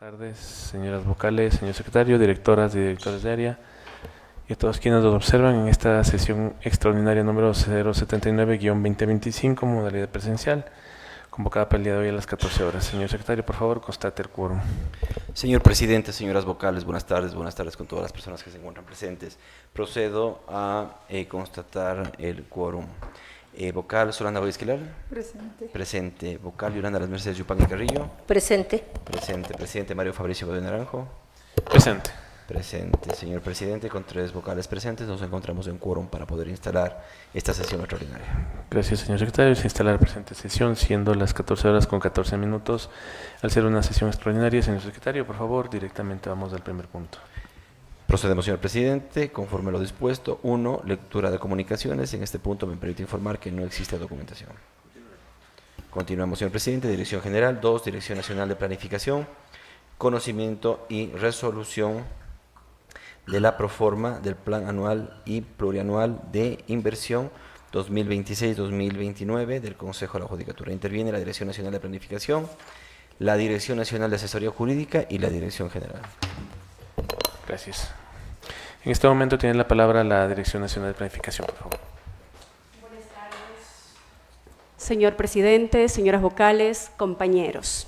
Buenas tardes, señoras vocales, señor secretario, directoras y directores de área y a todos quienes nos observan en esta sesión extraordinaria número 079-2025, modalidad presencial, convocada para el día de hoy a las 14 horas. Señor secretario, por favor, constate el quórum. Señor presidente, señoras vocales, buenas tardes con todas las personas que se encuentran presentes. Procedo a constatar el quórum. Vocal Solana Esquilar. Presente. Presente. Vocal Yolanda Las Mercedes Yupanqui Carrillo. Presente. Presente. Presidente Mario Fabricio Godoy Naranjo. Presente. Presente. Señor presidente, con 3 vocales presentes nos encontramos en quórum para poder instalar esta sesión extraordinaria. Gracias, señor secretario. Se instala la presente sesión, siendo las 14 horas con 14 minutos. Al ser una sesión extraordinaria, señor secretario, por favor, directamente vamos al primer punto. Procedemos, señor presidente, conforme a lo dispuesto. 1. Lectura de comunicaciones. En este punto me permite informar que no existe documentación. Continuamos, señor presidente. Dirección General. 2. Dirección Nacional de Planificación. Conocimiento y resolución de la proforma del Plan Anual y Plurianual de Inversión 2026-2029 del Consejo de la Judicatura. Interviene la Dirección Nacional de Planificación, la Dirección Nacional de Asesoría Jurídica y la Dirección General. Gracias. En este momento tiene la palabra la Dirección Nacional de Planificación, por favor. Buenas tardes, señor presidente, señoras vocales, compañeros.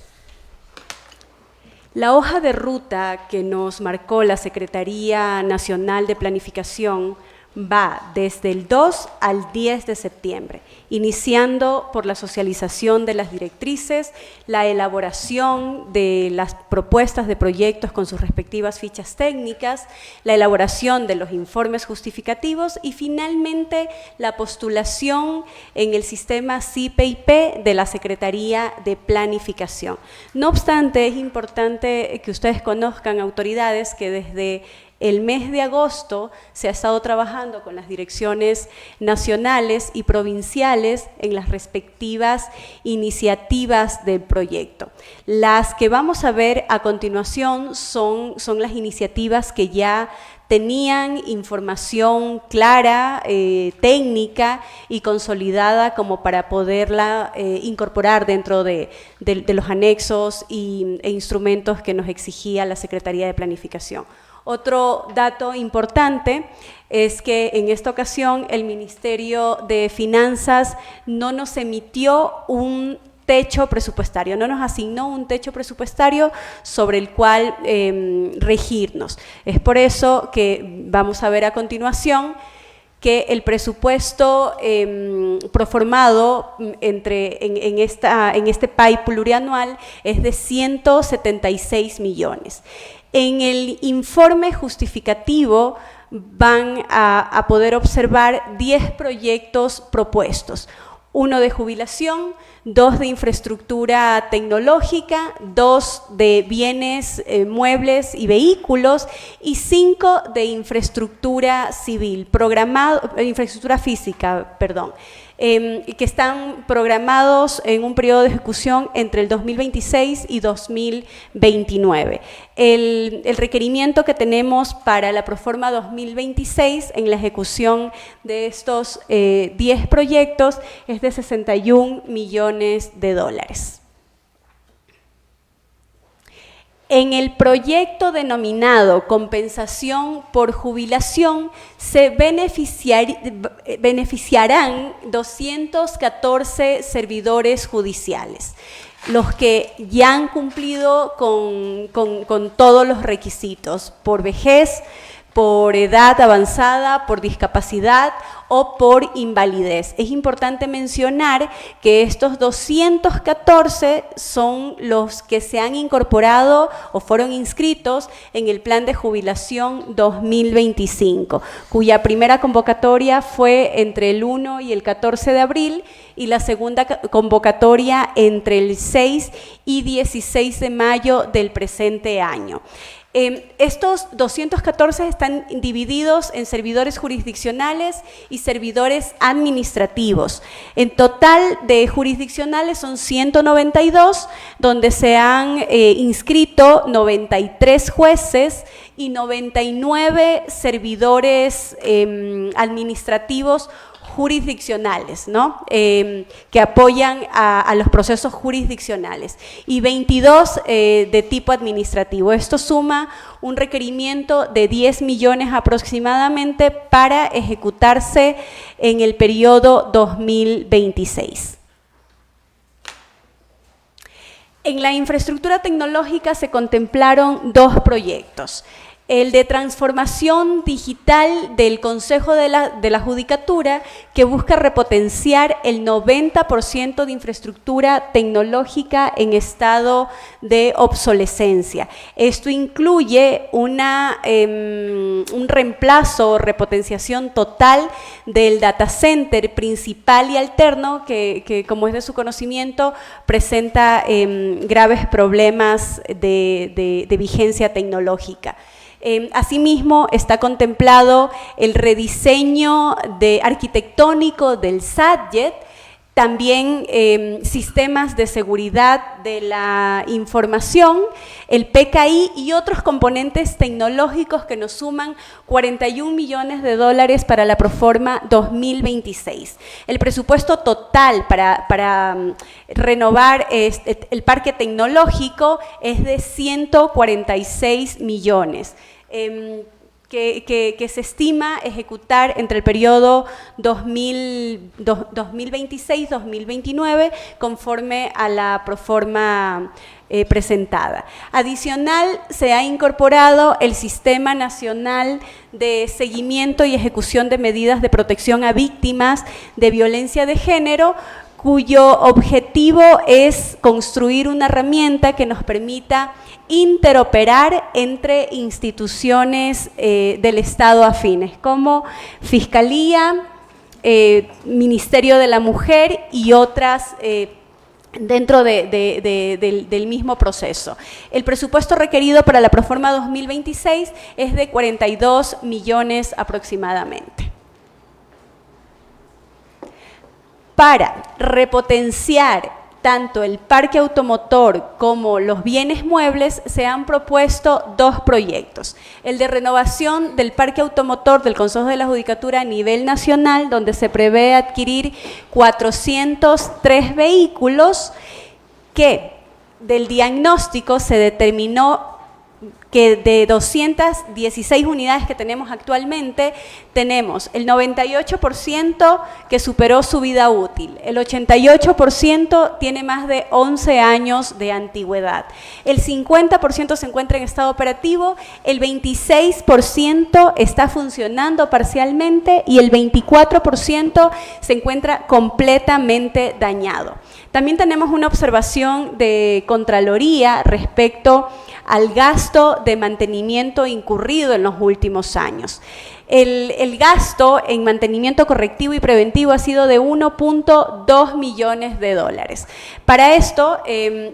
La hoja de ruta que nos marcó la Secretaría Nacional de Planificación va desde el 2 al 10 de septiembre, iniciando por la socialización de las directrices, la elaboración de las propuestas de proyectos con sus respectivas fichas técnicas, la elaboración de los informes justificativos y finalmente la postulación en el sistema CIPE-IP de la Secretaría de Planificación. No obstante, es importante que ustedes conozcan, autoridades, que desde el mes de agosto se ha estado trabajando con las direcciones nacionales y provinciales en las respectivas iniciativas del proyecto. Las que vamos a ver a continuación son las iniciativas que ya tenían información clara, técnica y consolidada como para poderla incorporar dentro de los anexos e instrumentos que nos exigía la Secretaría de Planificación. Otro dato importante es que en esta ocasión el Ministerio de Finanzas no nos emitió un techo presupuestario, no nos asignó un techo presupuestario sobre el cual regirnos. Es por eso que vamos a ver a continuación que el presupuesto proformado en este PAI plurianual es de 176 millones. En el informe justificativo van a poder observar 10 proyectos propuestos. 1 de jubilación, 2 de infraestructura tecnológica, 2 de bienes muebles y vehículos y 5 de infraestructura civil, infraestructura física, perdón, que están programados en un periodo de ejecución entre el 2026 y 2029. El requerimiento que tenemos para la proforma 2026 en la ejecución de estos 10 proyectos es de 61 millones de dólares. En el proyecto denominado compensación por jubilación se beneficiarán 214 servidores judiciales, los que ya han cumplido con todos los requisitos, por vejez, por edad avanzada, por discapacidad o por invalidez. Es importante mencionar que estos 214 son los que se han incorporado o fueron inscritos en el Plan de Jubilación 2025, cuya primera convocatoria fue entre el 1 y el 14 de abril y la segunda convocatoria entre el 6 y 16 de mayo del presente año. Estos 214 están divididos en servidores jurisdiccionales y servidores administrativos. En total de jurisdiccionales son 192, donde se han inscrito 93 jueces y 99 servidores administrativos jurisdiccionales, ¿no? Que apoyan a los procesos jurisdiccionales, y 22 de tipo administrativo. Esto suma un requerimiento de 10 millones aproximadamente para ejecutarse en el periodo 2026. En la infraestructura tecnológica se contemplaron 2 proyectos. El de transformación digital del Consejo de la Judicatura, que busca repotenciar el 90% de infraestructura tecnológica en estado de obsolescencia. Esto incluye un reemplazo o repotenciación total del data center principal y alterno, que como es de su conocimiento, presenta graves problemas de vigencia tecnológica. Asimismo, está contemplado el rediseño arquitectónico del SATJET, también sistemas de seguridad de la información, el PKI y otros componentes tecnológicos que nos suman 41 millones de dólares para la Proforma 2026. El presupuesto total para renovar el parque tecnológico es de 146 millones. Que se estima ejecutar entre el periodo 2026-2029 conforme a la proforma presentada. Adicional, se ha incorporado el Sistema Nacional de Seguimiento y Ejecución de Medidas de Protección a Víctimas de Violencia de Género, cuyo objetivo es construir una herramienta que nos permita interoperar entre instituciones del Estado afines, como Fiscalía, Ministerio de la Mujer y otras dentro del mismo proceso. El presupuesto requerido para la Proforma 2026 es de 42 millones aproximadamente. Para repotenciar tanto el parque automotor como los bienes muebles, se han propuesto 2 proyectos. El de renovación del parque automotor del Consejo de la Judicatura a nivel nacional, donde se prevé adquirir 403 vehículos, que del diagnóstico se determinó que de 216 unidades que tenemos actualmente, tenemos el 98% que superó su vida útil, el 88% tiene más de 11 años de antigüedad, el 50% se encuentra en estado operativo, el 26% está funcionando parcialmente y el 24% se encuentra completamente dañado. También tenemos una observación de Contraloría respecto al gasto de mantenimiento incurrido en los últimos años. El gasto en mantenimiento correctivo y preventivo ha sido de 1.2 millones de dólares. Para esto,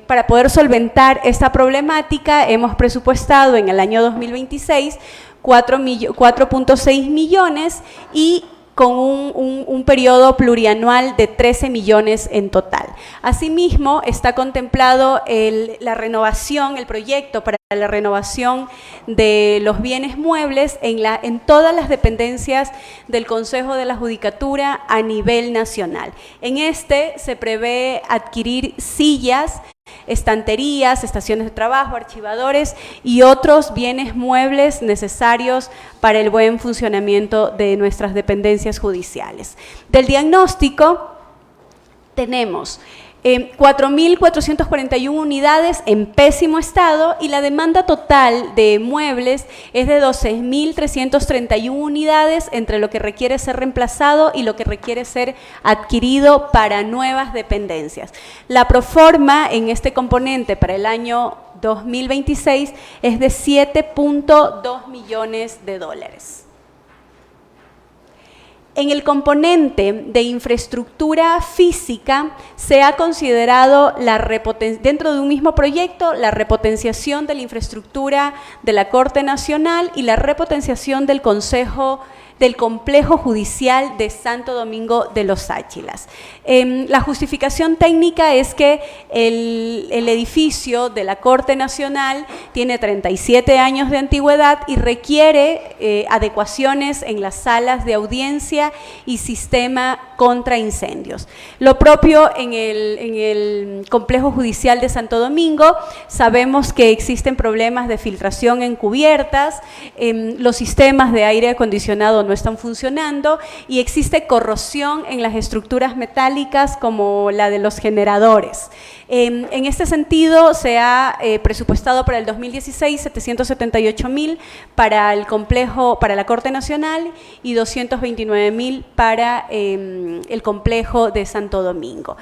para poder solventar esta problemática, hemos presupuestado en el año 2026 4.6 millones y con un periodo plurianual de 13 millones en total. Asimismo, está contemplado la renovación, el proyecto para la renovación de los bienes muebles en todas las dependencias del Consejo de la Judicatura a nivel nacional. En este se prevé adquirir sillas, estanterías, estaciones de trabajo, archivadores y otros bienes muebles necesarios para el buen funcionamiento de nuestras dependencias judiciales. Del diagnóstico tenemos 4.441 unidades en pésimo estado y la demanda total de muebles es de 12.331 unidades entre lo que requiere ser reemplazado y lo que requiere ser adquirido para nuevas dependencias. La proforma en este componente para el año 2026 es de 7.2 millones de dólares. En el componente de infraestructura física se ha considerado dentro de un mismo proyecto la repotenciación de la infraestructura de la Corte Nacional y la repotenciación del Consejo del complejo judicial de Santo Domingo de los Áchilas. La justificación técnica es que el edificio de la Corte Nacional tiene 37 años de antigüedad y requiere adecuaciones en las salas de audiencia y sistema contra incendios. Lo propio en el complejo judicial de Santo Domingo, sabemos que existen problemas de filtración en cubiertas, los sistemas de aire acondicionado no están funcionando y existe corrosión en las estructuras metálicas como la de los generadores. En este sentido, se ha presupuestado para el 2016 778.000 para el complejo, para la Corte Nacional y 229.000 para el complejo de Santo Domingo.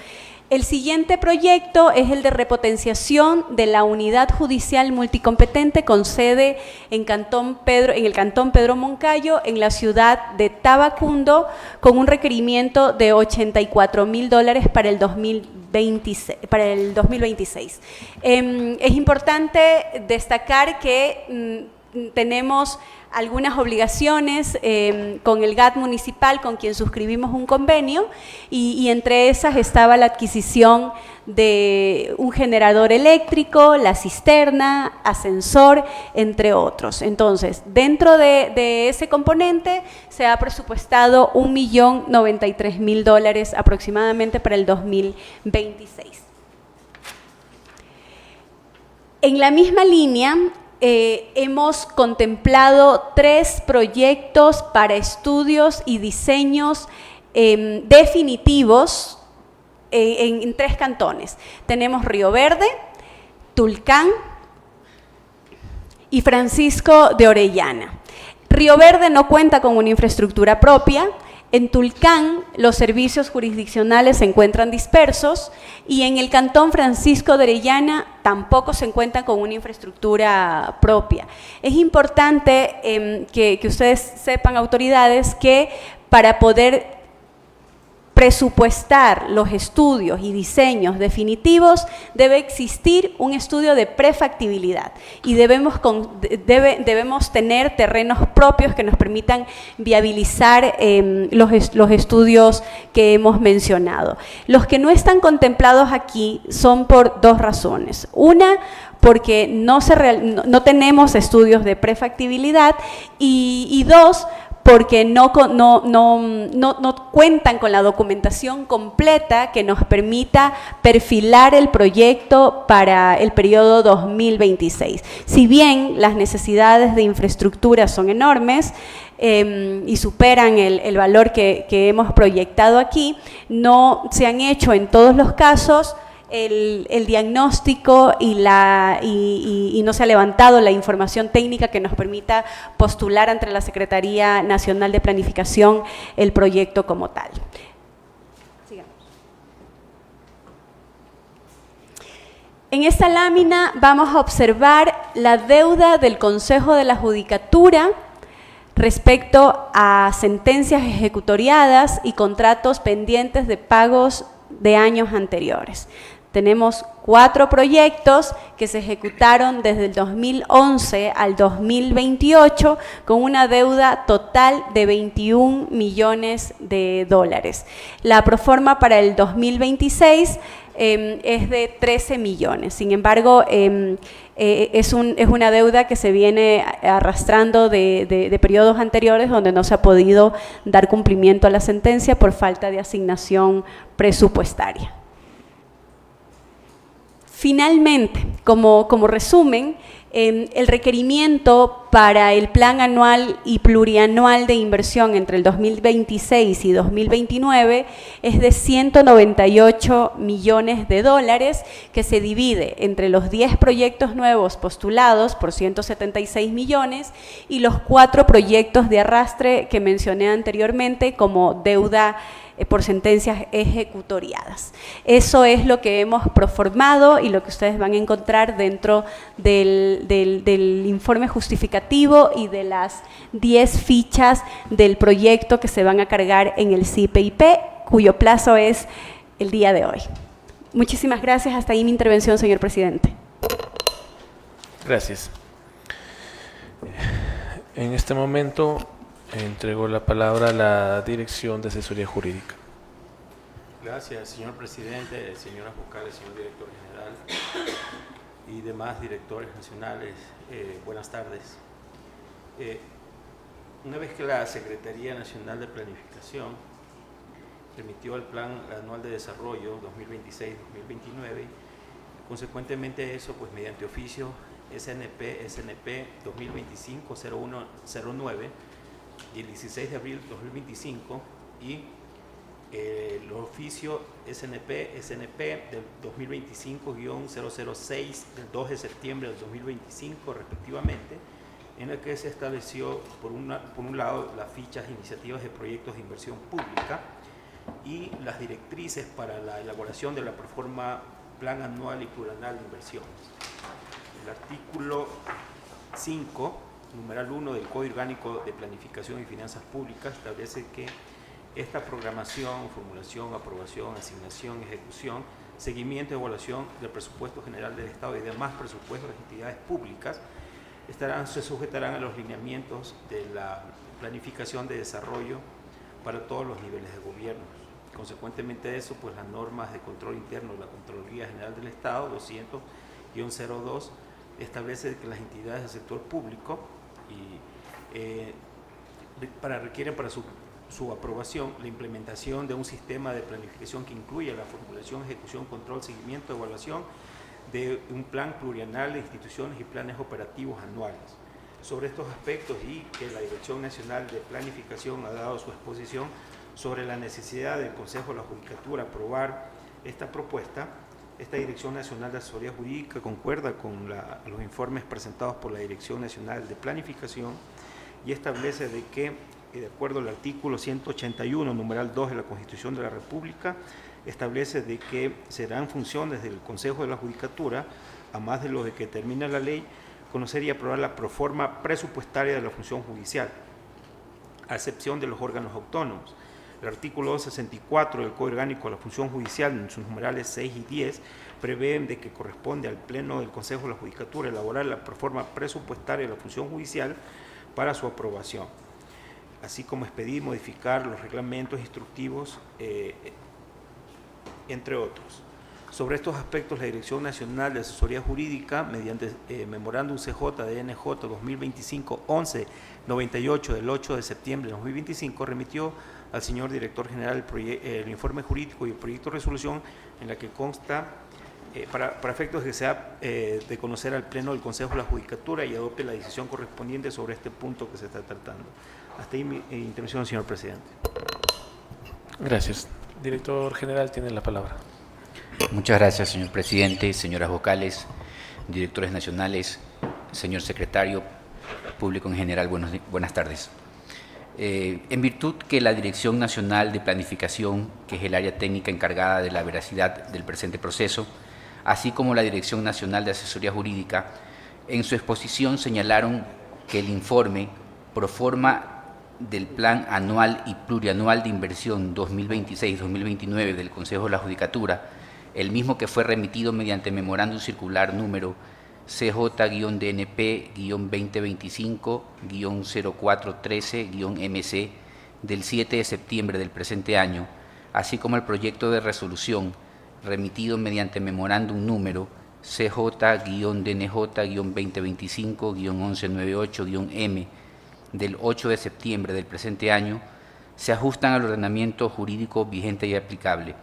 El siguiente proyecto es el de repotenciación de la unidad judicial multicompetente con sede en el Cantón Pedro Moncayo, en la ciudad de Tabacundo, con un requerimiento de $84.000 para el 2026. Es importante destacar que tenemos algunas obligaciones con el GAT municipal con quien suscribimos un convenio y entre esas estaba la adquisición de un generador eléctrico, la cisterna, ascensor, entre otros. Entonces, dentro de ese componente se ha presupuestado $1.093.000 aproximadamente para el 2026. En la misma línea, hemos contemplado 3 proyectos para estudios y diseños definitivos en 3 cantones. Tenemos Río Verde, Tulcán y Francisco de Orellana. Río Verde no cuenta con una infraestructura propia. En Tulcán, los servicios jurisdiccionales se encuentran dispersos y en el cantón Francisco de Orellana tampoco se encuentra con una infraestructura propia. Es importante que ustedes sepan, autoridades, que para poder presupuestar los estudios y diseños definitivos debe existir un estudio de prefactibilidad y debemos tener terrenos propios que nos permitan viabilizar los estudios que hemos mencionado. Los que no están contemplados aquí son por 2 razones. Una, porque no tenemos estudios de prefactibilidad y 2, porque no cuentan con la documentación completa que nos permita perfilar el proyecto para el periodo 2026. Si bien las necesidades de infraestructura son enormes y superan el valor que hemos proyectado aquí, no se han hecho en todos los casos el diagnóstico y no se ha levantado la información técnica que nos permita postular ante la Secretaría Nacional de Planificación el proyecto como tal. Sigamos. En esta lámina vamos a observar la deuda del Consejo de la Judicatura respecto a sentencias ejecutoriadas y contratos pendientes de pagos de años anteriores. Tenemos 4 proyectos que se ejecutaron desde el 2011 al 2028 con una deuda total de $21 millones. La proforma para el 2026 es de 13 millones. Sin embargo, es una deuda que se viene arrastrando de periodos anteriores donde no se ha podido dar cumplimiento a la sentencia por falta de asignación presupuestaria. Finalmente, como resumen, el requerimiento para el plan anual y plurianual de inversión entre el 2026 y 2029 es de $198 millones, que se divide entre los 10 proyectos nuevos postulados por 176 millones y los 4 proyectos de arrastre que mencioné anteriormente como deuda por sentencias ejecutoriadas. Eso es lo que hemos proformado y lo que ustedes van a encontrar dentro del informe justificativo y de las 10 fichas del proyecto que se van a cargar en el CIPIP, cuyo plazo es el día de hoy. Muchísimas gracias. Hasta ahí mi intervención, señor presidente. Gracias. En este momento Entrego la palabra a la Dirección de Asesoría Jurídica. Gracias, señor presidente, señoras vocales, señor director general y demás directores nacionales. Buenas tardes. Una vez que la Secretaría Nacional de Planificación remitió el Plan Anual de Desarrollo 2026-2029, consecuentemente a eso, pues mediante oficio SNP 2025-0109, y el 16 de abril 2025, y el oficio SNP del 2025-006 del 2 de septiembre del 2025 respectivamente, en el que se estableció por un lado las fichas de iniciativas de proyectos de inversión pública y las directrices para la elaboración de la proforma Plan Anual y Plurianual de Inversiones. El artículo 5, numeral 1 del Código Orgánico de Planificación y Finanzas Públicas establece que esta programación, formulación, aprobación, asignación, ejecución, seguimiento y evaluación del presupuesto general del Estado y demás presupuestos de entidades públicas se sujetarán a los lineamientos de la planificación de desarrollo para todos los niveles de gobierno. Consecuentemente de eso, pues las normas de control interno de la Contraloría General del Estado 200-02 establece que las entidades del sector público requieren para su aprobación la implementación de un sistema de planificación que incluya la formulación, ejecución, control, seguimiento, evaluación de un plan plurianual de instituciones y planes operativos anuales. Sobre estos aspectos y que la Dirección Nacional de Planificación ha dado su exposición sobre la necesidad del Consejo de la Judicatura aprobar esta propuesta, esta Dirección Nacional de Asesoría Jurídica concuerda con los informes presentados por la Dirección Nacional de Planificación y establece de que, de acuerdo al artículo 181, numeral 2 de la Constitución de la República, establece de que serán funciones del Consejo de la Judicatura, a más de lo que determina la ley, conocer y aprobar la proforma presupuestaria de la función judicial, a excepción de los órganos autónomos. El artículo 264 del Código Orgánico de la Función Judicial, en sus numerales 6 y 10, prevén de que corresponde al Pleno del Consejo de la Judicatura elaborar la proforma presupuestaria de la función judicial para su aprobación, así como expedir y modificar los reglamentos instructivos, entre otros. Sobre estos aspectos, la Dirección Nacional de Asesoría Jurídica, mediante memorándum CJ de NJ 2025-1198 del 8 de septiembre de 2025, remitió al señor Director General el informe jurídico y el proyecto de resolución en la que consta, para efectos de que sea de conocer al Pleno del Consejo de la Judicatura y adopte la decisión correspondiente sobre este punto que se está tratando. Hasta ahí mi intervención, señor presidente. Gracias. Director General, tiene la palabra. Muchas gracias, señor presidente, señoras vocales, directores nacionales, señor secretario, público en general, buenas tardes. En virtud que la Dirección Nacional de Planificación, que es el área técnica encargada de la veracidad del presente proceso, así como la Dirección Nacional de Asesoría Jurídica, en su exposición señalaron que el informe proforma del Plan Anual y Plurianual de Inversión 2026-2029 del Consejo de la Judicatura, el mismo que fue remitido mediante memorándum circular número CJ-DNP-2025-0413-MC del 7 de septiembre del presente año, así como el proyecto de resolución remitido mediante memorándum número CJ-DNJ-2025-1198-M del 8 de septiembre del presente año, se ajustan al ordenamiento jurídico vigente y aplicable.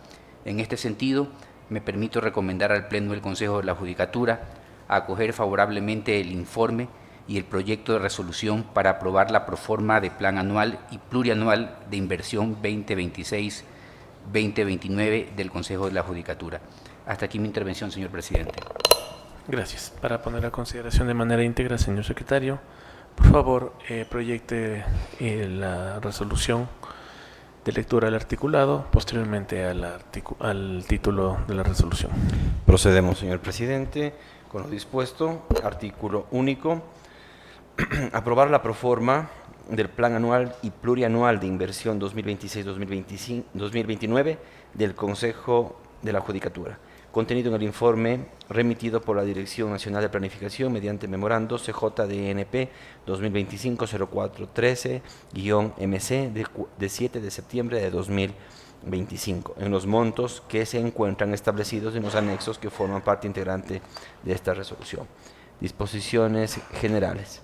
En este sentido, me permito recomendar al Pleno del Consejo de la Judicatura acoger favorablemente el informe y el proyecto de resolución para aprobar la proforma de Plan Anual y Plurianual de Inversión 2026-2029 del Consejo de la Judicatura. Hasta aquí mi intervención, señor presidente. Gracias. Para poner a consideración de manera íntegra, señor secretario, por favor, proyecte la resolución de lectura del articulado, posteriormente al título de la resolución. Procedemos, señor presidente, con lo dispuesto. Artículo único. Aprobar la proforma del Plan Anual y Plurianual de Inversión 2026-2029 del Consejo de la Judicatura, contenido en el informe remitido por la Dirección Nacional de Planificación mediante memorando CJDNP 2025-0413-MC de 7 de septiembre de 2025, en los montos que se encuentran establecidos en los anexos que forman parte integrante de esta resolución. Disposiciones generales.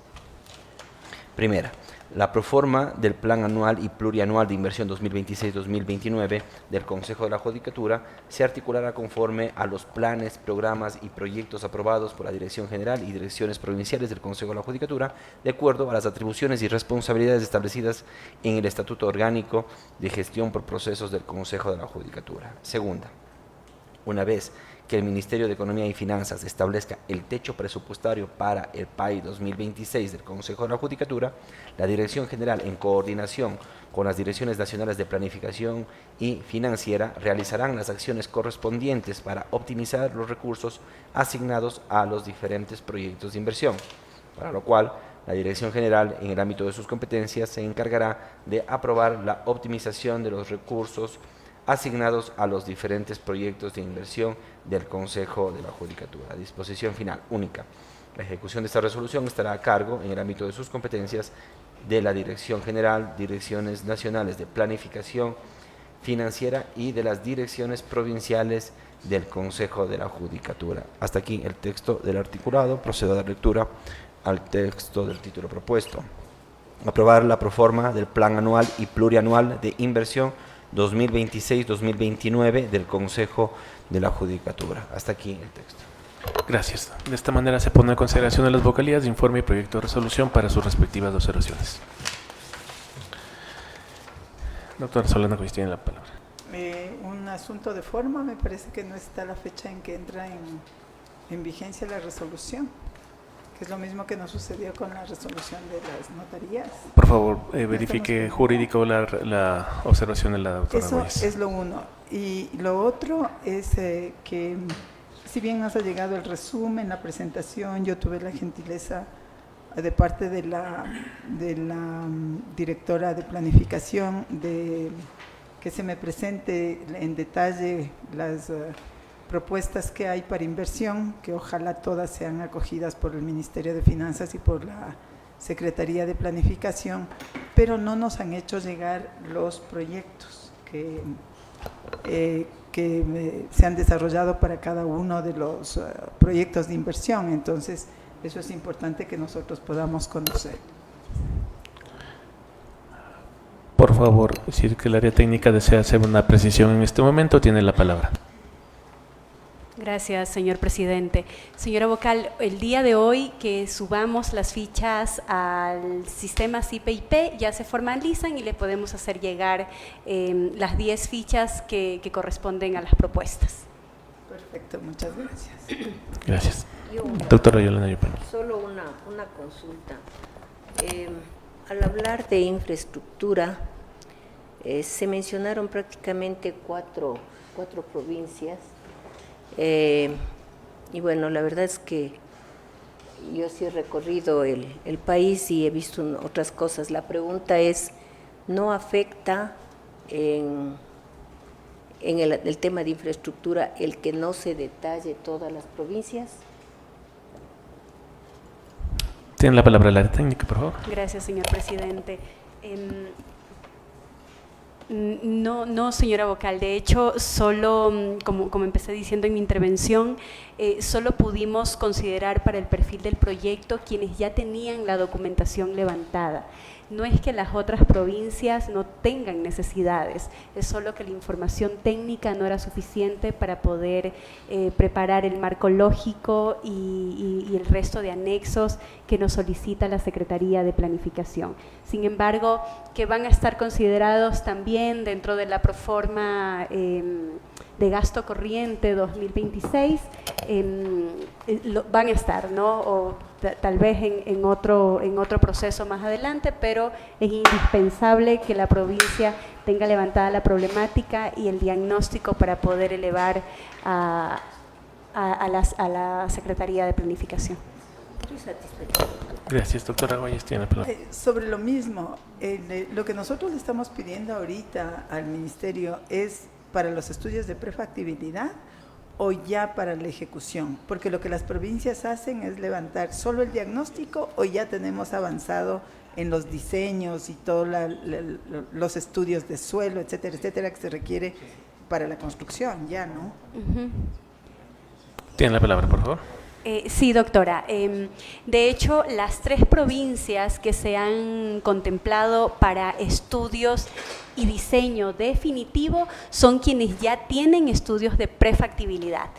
Primera, la proforma del Plan Anual y Plurianual de Inversión 2026-2029 del Consejo de la Judicatura se articulará conforme a los planes, programas y proyectos aprobados por la Dirección General y Direcciones Provinciales del Consejo de la Judicatura, de acuerdo a las atribuciones y responsabilidades establecidas en el Estatuto Orgánico de Gestión por Procesos del Consejo de la Judicatura. Segunda, una vez que el Ministerio de Economía y Finanzas establezca el techo presupuestario para el PAI 2026 del Consejo de la Judicatura, la Dirección General, en coordinación con las Direcciones Nacionales de Planificación y Financiera, realizarán las acciones correspondientes para optimizar los recursos asignados a los diferentes proyectos de inversión, para lo cual la Dirección General, en el ámbito de sus competencias, se encargará de aprobar la optimización de los recursos asignados a los diferentes proyectos de inversión del Consejo de la Judicatura. Disposición final única. La ejecución de esta resolución estará a cargo, en el ámbito de sus competencias, de la Dirección General, Direcciones Nacionales de Planificación Financiera y de las Direcciones Provinciales del Consejo de la Judicatura. Hasta aquí el texto del articulado. Procedo a dar lectura al texto del título propuesto. Aprobar la proforma del Plan Anual y Plurianual de Inversión 2026-2029 del Consejo de la Judicatura. Hasta aquí el texto. Gracias. De esta manera se pone en consideración de las vocalías de informe y proyecto de resolución para sus respectivas observaciones. Doctora Solano, que tiene la palabra. Un asunto de forma, me parece que no está la fecha en que entra en vigencia la resolución, que es lo mismo que nos sucedió con la resolución de las notarías. Por favor, verifique jurídico la observación de la doctora Eso Gómez. es lo uno. Y lo otro es que, si bien nos ha llegado el resumen, la presentación, yo tuve la gentileza de parte de la directora de planificación de que se me presente en detalle las propuestas que hay para inversión, que ojalá todas sean acogidas por el Ministerio de Finanzas y por la Secretaría de Planificación, pero no nos han hecho llegar los proyectos que se han desarrollado para cada uno de los proyectos de inversión. Entonces, eso es importante que nosotros podamos conocer. Por favor, si que el área técnica desea hacer una precisión en este momento, tiene la palabra. Gracias, señor presidente. Señora vocal, el día de hoy que subamos las fichas al sistema CIPE-IP ya se formalizan y le podemos hacer llegar las 10 fichas que corresponden a las propuestas. Perfecto, muchas gracias. Gracias. Doctora Yolanda Yupan. Solo una consulta. Al hablar de infraestructura, se mencionaron prácticamente cuatro provincias. Y bueno, la verdad es que yo sí he recorrido el país y he visto otras cosas. La pregunta es, ¿no afecta en el tema de infraestructura el que no se detalle todas las provincias? Tiene la palabra el área técnica, por favor. Gracias, señor presidente. No, señora vocal. De hecho, solo, como empecé diciendo en mi intervención, solo pudimos considerar para el perfil del proyecto quienes ya tenían la documentación levantada. No es que las otras provincias no tengan necesidades, es solo que la información técnica no era suficiente para poder preparar el marco lógico y el resto de anexos que nos solicita la Secretaría de Planificación. Sin embargo, que van a estar considerados también dentro de la proforma de gasto corriente 2026, van a estar, ¿no? O tal vez en otro proceso más adelante, pero es indispensable que la provincia tenga levantada la problemática y el diagnóstico para poder elevar a la Secretaría de Planificación. Estoy satisfecha. Gracias, doctora Gómez, tiene la palabra. Sobre lo mismo, lo que nosotros le estamos pidiendo ahorita al Ministerio es para los estudios de prefactibilidad o ya para la ejecución? Porque lo que las provincias hacen es levantar solo el diagnóstico o ya tenemos avanzado en los diseños y todos los estudios de suelo, etcétera, etcétera, que se requiere para la construcción, ya, ¿no? Tiene la palabra, por favor. Sí, doctora. De hecho, las 3 provincias que se han contemplado para estudios y diseño definitivo son quienes ya tienen estudios de prefactibilidad,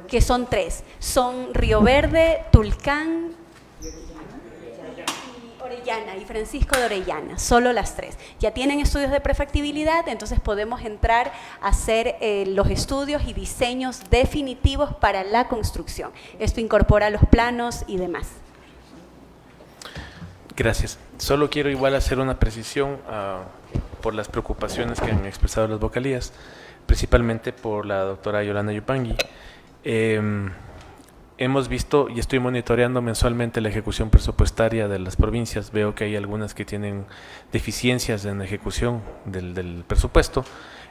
que son 3. Son Río Verde, Tulcán y Orellana, y Francisco de Orellana, solo las 3. Ya tienen estudios de prefactibilidad, entonces podemos entrar a hacer los estudios y diseños definitivos para la construcción. Esto incorpora los planos y demás. Gracias. Solo quiero igual hacer una precisión por las preocupaciones que han expresado las vocalías, principalmente por la doctora Yolanda Yupangui. Hemos visto y estoy monitoreando mensualmente la ejecución presupuestaria de las provincias. Veo que hay algunas que tienen deficiencias en la ejecución del presupuesto.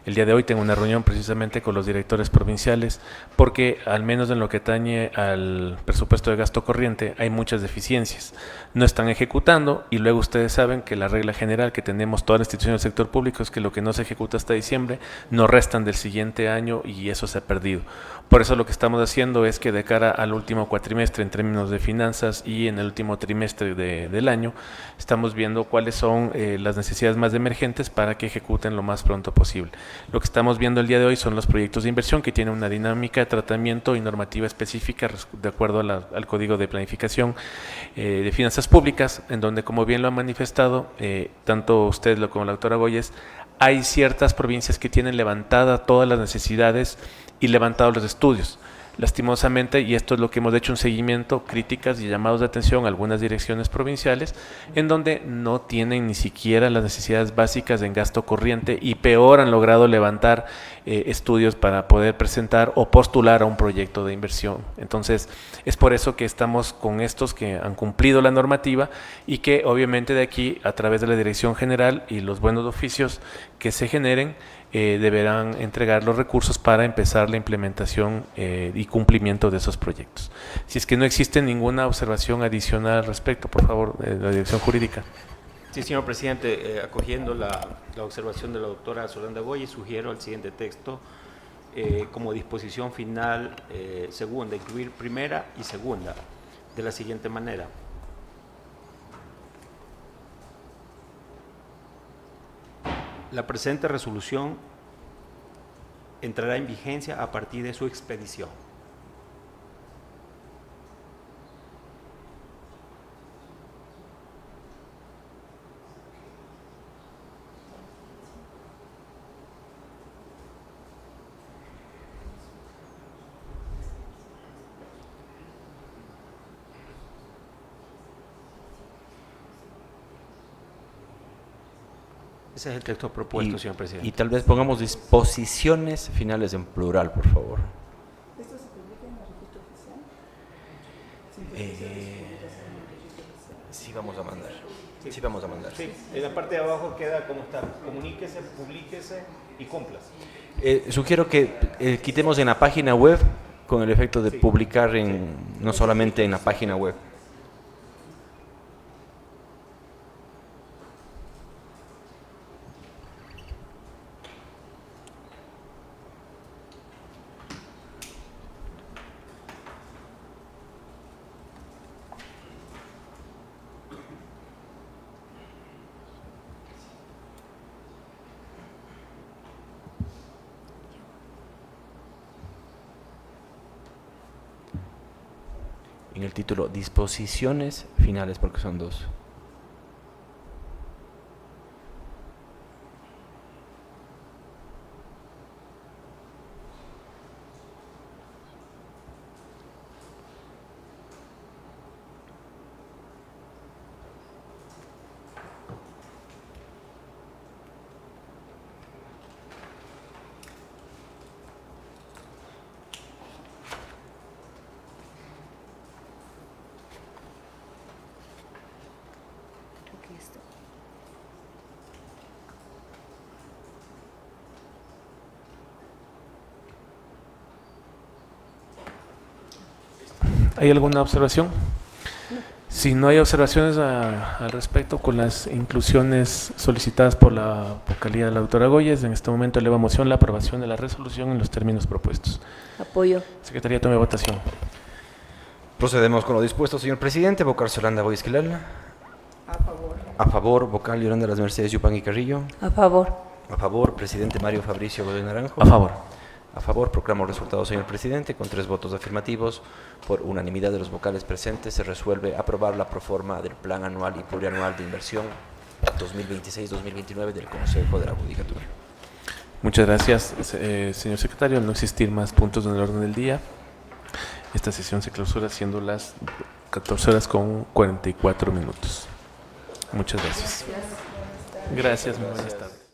El día de hoy tengo una reunión precisamente con los directores provinciales porque al menos en lo que atañe al presupuesto de gasto corriente hay muchas deficiencias. No están ejecutando y luego ustedes saben que la regla general que tenemos todas las instituciones del sector público es que lo que no se ejecuta hasta diciembre no restan del siguiente año y eso se ha perdido. Por eso lo que estamos haciendo es que de cara al último cuatrimestre en términos de finanzas y en el último trimestre del año estamos viendo cuáles son las necesidades más emergentes para que ejecuten lo más pronto posible. Lo que estamos viendo el día de hoy son los proyectos de inversión que tienen una dinámica de tratamiento y normativa específica de acuerdo al Código de Planificación de Finanzas Públicas, en donde, como bien lo han manifestado, tanto usted como la doctora Goyes, hay ciertas provincias que tienen levantada todas las necesidades y levantados los estudios. Lastimosamente, y esto es lo que hemos hecho un seguimiento, críticas y llamados de atención a algunas direcciones provinciales, en donde no tienen ni siquiera las necesidades básicas en gasto corriente y peor han logrado levantar estudios para poder presentar o postular a un proyecto de inversión. Entonces, es por eso que estamos con estos que han cumplido la normativa y que obviamente de aquí, a través de la Dirección General y los buenos oficios que se generen, deberán entregar los recursos para empezar la implementación y cumplimiento de esos proyectos. Si es que no existe ninguna observación adicional al respecto, por favor, la Dirección Jurídica. Sí, señor presidente, acogiendo la observación de la doctora Yolanda Goyes, sugiero el siguiente texto como disposición final segunda, incluir primera y segunda, de la siguiente manera. La presente resolución entrará en vigencia a partir de su expedición. Ese es el texto propuesto, señor presidente. Y tal vez pongamos disposiciones finales en plural, por favor. ¿Esto se publica en el registro oficial? Sí vamos a mandar. Sí vamos a mandar. Sí, en la parte de abajo queda como está. Comuníquese, publíquese y cumplas. Sugiero que quitemos en la página web con el efecto de publicar no solamente en la página web. En el título, disposiciones finales, porque son dos. ¿Hay alguna observación? Si no hay observaciones al respecto con las inclusiones solicitadas por la vocalía de la doctora Goyes, en este momento eleva a moción la aprobación de la resolución en los términos propuestos. Apoyo. Secretaría, tome votación. Procedemos con lo dispuesto, señor presidente. Vocal Yolanda Boy Esquilal. A favor. A favor, vocal Yolanda Las Mercedes Yupanqui Carrillo. A favor. A favor, presidente Mario Fabricio Godoy Naranjo. A favor. A favor, proclamo el resultado, señor presidente. Con 3 votos afirmativos, por unanimidad de los vocales presentes, se resuelve aprobar la proforma del Plan Anual y Plurianual de Inversión 2026-2029 del Consejo de la Judicatura. Muchas gracias, señor secretario. Al no existir más puntos en el orden del día, esta sesión se clausura siendo las 14:44. Muchas gracias. Gracias, muy buenas tardes.